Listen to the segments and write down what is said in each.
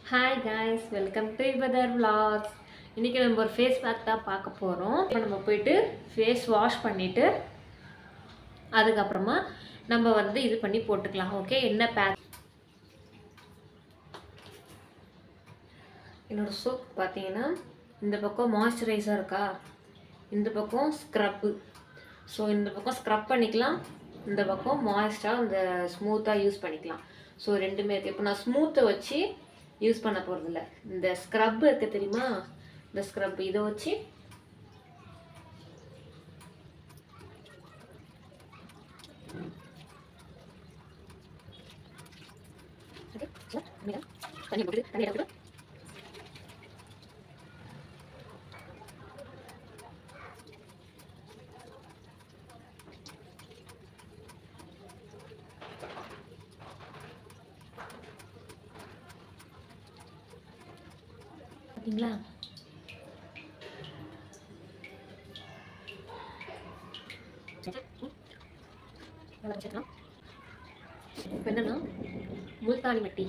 Hi guys, welcome to இவதர் vlogs. இன்றைக்கி நம்ம ஒரு ஃபேஸ் பேக் தான் பார்க்க போகிறோம். இப்போ நம்ம போயிட்டு ஃபேஸ் வாஷ் பண்ணிவிட்டு அதுக்கப்புறமா நம்ம வந்து இது பண்ணி போட்டுக்கலாம். ஓகே, என்ன பேக்? என்னோடய சோப் பார்த்தீங்கன்னா இந்த பக்கம் மாய்ஸ்சரைசர் இருக்கா, இந்த பக்கம் ஸ்க்ரப்பு. ஸோ இந்த பக்கம் ஸ்க்ரப் பண்ணிக்கலாம், இந்த பக்கம் மாய்ஸ்டாக இந்த ஸ்மூத்தாக யூஸ் பண்ணிக்கலாம். ஸோ ரெண்டுமே இருக்குது. இப்போ நான் ஸ்மூத்தை வச்சு யூஸ் பண்ண போகிறதில்ல, இந்த ஸ்க்ரப் இருக்குது தெரியுமா, இந்த ஸ்க்ரப் இதை வச்சு தண்ணி போட்டு தண்ணி எடுத்து பார்த்தீங்களா. இப்போ என்னன்னா முல்தானி மெட்டி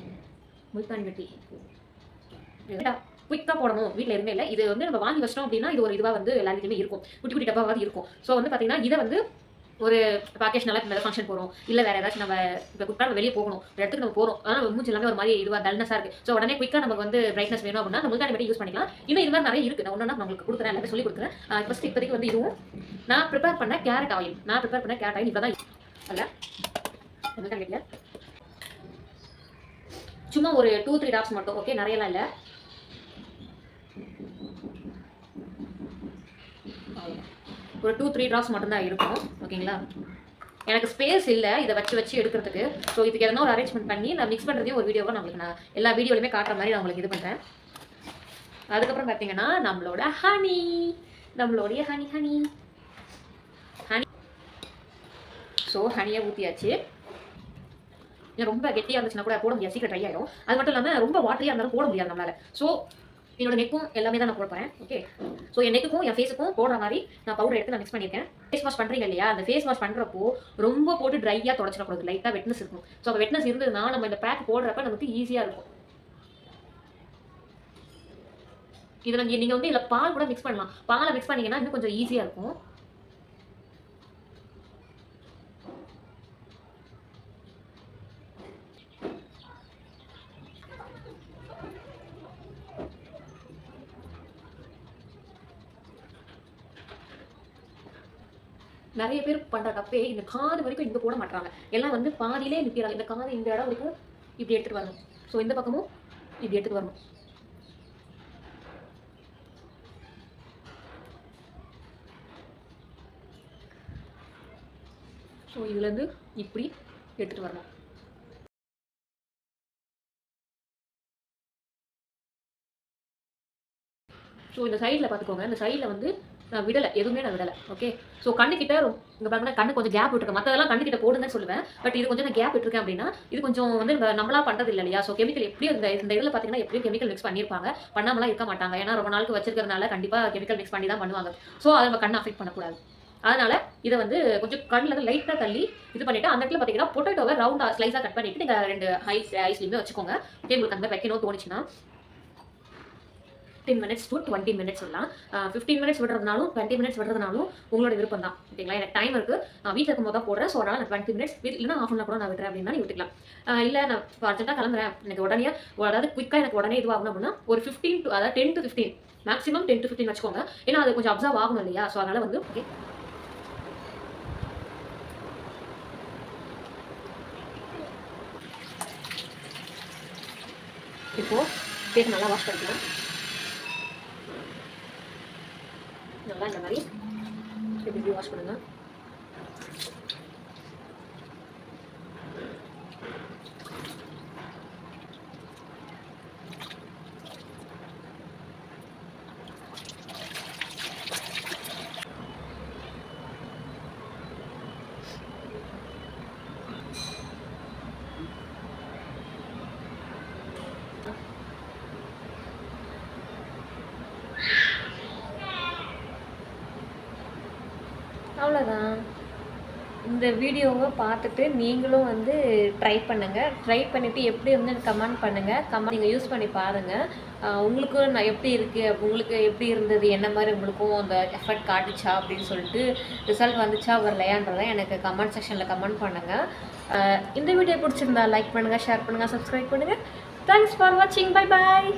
குயிக்காக போடணும், வீட்டில் எதுவுமே இல்லை. இது வந்து நம்ம வாங்கி வச்சிட்டோம் அப்படின்னா இது ஒரு இதுவாக வந்து எல்லா வீட்லையுமே இருக்கும், குட்டி குட்டி டப்பாவாக இருக்கும். ஸோ வந்து பார்த்தீங்கன்னா இதை வந்து ஒரு பேக்கேஜ்னால இப்போ ஃபங்க்ஷன் போகிறோம், இல்லை வேறு ஏதாச்சும் நம்ம இப்போ குயிக்காக நம்ம வெளியே போகணும், ஒரு இடத்துக்கு நம்ம போகிறோம், ஆனால் மூஞ்சி எல்லாமே ஒரு மாதிரி இதுவாக டல்னஸாக இருக்குது. ஸோ உடனே குயிக்காக நமக்கு வந்து பிரைட்னஸ் வேணும் அப்படின்னா நம்ம முல்தானி மெட்டி யூஸ் பண்ணிக்கலாம். இன்னும் இது மாதிரி நிறைய இருக்குது, நான் ஒன்றா உங்களுக்கு கொடுக்குறேன், எல்லாமே சொல்லி கொடுக்குறேன். ஃபஸ்ட்டு இப்போதைக்கு வந்து இதுவும் நான் ப்ரிப்பேர் பண்ண கேரட் ஆயில் இப்போ தான் அல்ல முல்தானி மெட்டியில் சும்மா ஒரு 2-3 டாப்ஸ் மட்டும். ஓகே, நிறையலாம் இல்லை. ஒரு 2-3 ட்ராப்ஸ் மட்டும்தான் இருக்கும். ஓகேங்களா, எனக்கு ஸ்பேஸ் இல்லை இதை வச்சு எடுக்கிறதுக்கு. ஸோ இதுக்கு எதனா ஒரு அரேஞ்ச்மெண்ட் பண்ணி நான் மிக்ஸ் பண்ணுறதையும் ஒரு வீடியோவாக உங்களுக்கு நான் எல்லா வீடியோலையுமே காட்டுற மாதிரி நான் உங்களுக்கு இது பண்ணுறேன். அதுக்கப்புறம் பார்த்தீங்கன்னா நம்மளுடைய ஹனி. ஸோ ஹனியை ஊற்றியாச்சு. ரொம்ப கெட்டியாக இருந்துச்சுன்னா கூட போட முடியாது, சீக்கிரம் ட்ரை ஆகிடும். அது மட்டும் இல்லாமல் ரொம்ப வாட்டரியாக இருந்தாலும் போட முடியாது நம்மளால். ஸோ என்னோட நெக்கும் எல்லாமே தான் நான் போட போகிறேன். ஓகே, ஸோ என் நெக்குக்கும் என் ஃபேஸுக்கும் போடுற மாதிரி நான் பவுடர் எடுத்து நான் மிக்ஸ் பண்ணியிருக்கேன். ஃபேஸ் வாஷ் பண்ணுறீங்க இல்லையா, அந்த ஃபேஸ் வாஷ் பண்ணுறப்போ ரொம்ப போட்டு ட்ரையாக தொடச்சிடக்கூடாது, லைட்டாக வெட்னஸ் இருக்கும். ஸோ அந்த வெட்னஸ் இருந்ததுன்னா நம்ம இந்த பேக் போடுறப்ப நமக்கு ஈஸியாக இருக்கும். இதில் நீங்கள் வந்து இதில் பால் கூட மிக்ஸ் பண்ணலாம், பாலை மிக்ஸ் பண்ணிங்கன்னா இன்னும் கொஞ்சம் ஈஸியாக இருக்கும். நிறைய பேர் பண்ணுற தப்பே இந்த காது வரைக்கும் இங்கே போட மாட்டாங்க, எல்லாம் வந்து பாதியிலே நிற்கிறாங்க. இந்த காது இந்த இடம் வரைக்கும் இப்படி எடுத்துகிட்டு வரணும். ஸோ இந்த பக்கமும் இப்படி எடுத்துகிட்டு வரணும். ஸோ இதுலேருந்து இப்படி எடுத்துகிட்டு வரணும். ஸோ இந்த சைடில் பார்த்துக்கோங்க, இந்த சைடில் வந்து நான் விடலை, எதுவுமே நான் விடலை. ஓகே, ஸோ கண்ணுக்கிட்ட இங்கே பாருங்கன்னா கண்ணு கொஞ்சம் கேப் விட்டுருக்கேன். மற்றதெல்லாம் கண்ணுக்கிட்ட போடுங்கன்னு சொல்லுவேன், பட் இது கொஞ்சம் நான் கேப் விட்டுருக்கேன். அப்படின்னா இது கொஞ்சம் வந்து நம்மளா பண்ணுறது இல்லை இல்லையா. ஸோ கெமிக்கல் எப்படியும் இந்த இதில் பார்த்தீங்கன்னா எப்படியும் கெமிக்கல் மிக்ஸ் பண்ணியிருப்பாங்க, பண்ணாமலாம் இருக்க மாட்டாங்க. ஏன்னா ரொம்ப நாளுக்கு வச்சிருக்கிறதுனால கண்டிப்பாக கெமிக்கல் மிக்ஸ் பண்ணி தான் பண்ணுவாங்க. ஸோ அதை நம்ம கண்ணை அஃபெக்ட் பண்ணக்கூடாது. அதனால இதை வந்து கொஞ்சம் கண்ணில் லைட்டாக தள்ளி இது பண்ணிவிட்டு அந்த இடத்துல பார்த்தீங்கன்னா பொட்டேட்டோவை ரவுண்டாக ஸ்லைஸாக கட் பண்ணிவிட்டு நீங்கள் 2 ஐஸ்லையுமே வச்சுக்கோங்க. ஓகே, உங்களுக்கு அந்த மாதிரி வைக்கணும் தோணுச்சுன்னா 10 minutes to 20 minutes சொல்லலாம். 15 minutes விடுறதுனாலும் 20 minutes விடுறதுனாலும் உங்களோட விருப்பம் தான். ஓகேங்களா, எனக்கு டைம் இருக்குது, நான் வீட்டில் இருக்கும்போது தான் போடுறேன். ஸோ அதனால் நான் 20 minutes இல்லைனா half an hour கூட நான் விடுறேன் அப்படின்னா நீ விட்டுக்கலாம். இல்லை நான் அர்ஜென்ட்டாக கிளம்புறேன், எனக்கு உடனே அதாவது குயிக்காக எனக்கு உடனே இதுவாகணும் அப்படின்னா ஒரு 15 to அதாவது 10 to 15 மேக்ஸிமம் 10 to 15 வச்சுக்கோங்க. ஏன்னா அது கொஞ்சம் அப்சர்வ் ஆகணும் இல்லையா. ஸோ அதனால் வந்து ஓகே, இப்போது ஃபேஸ் நல்லா வாஷ் பண்ணிக்கலாம். நல்லா இந்த மாதிரி இப்படி வாஷ் பண்ணுங்க. அவ்வளோதான். இந்த வீடியோவை பார்த்துட்டு நீங்களும் வந்து ட்ரை பண்ணுங்கள். ட்ரை பண்ணிவிட்டு எப்படி வந்து கமெண்ட் பண்ணுங்கள். நீங்கள் யூஸ் பண்ணி பாருங்கள். உங்களுக்கும் நான் எப்படி இருக்குது, உங்களுக்கு எப்படி இருந்தது, என்ன மாதிரி உங்களுக்கும் அந்த எஃபர்ட் காட்டுச்சா அப்படின்னு சொல்லிட்டு ரிசல்ட் வந்துச்சா வரலையான்றதை எனக்கு கமெண்ட் செக்ஷனில் கமெண்ட் பண்ணுங்கள். இந்த வீடியோ பிடிச்சிருந்தா லைக் பண்ணுங்கள், ஷேர் பண்ணுங்கள், சப்ஸ்கிரைப் பண்ணுங்கள். தேங்க்ஸ் ஃபார் வாட்சிங். Bye bye.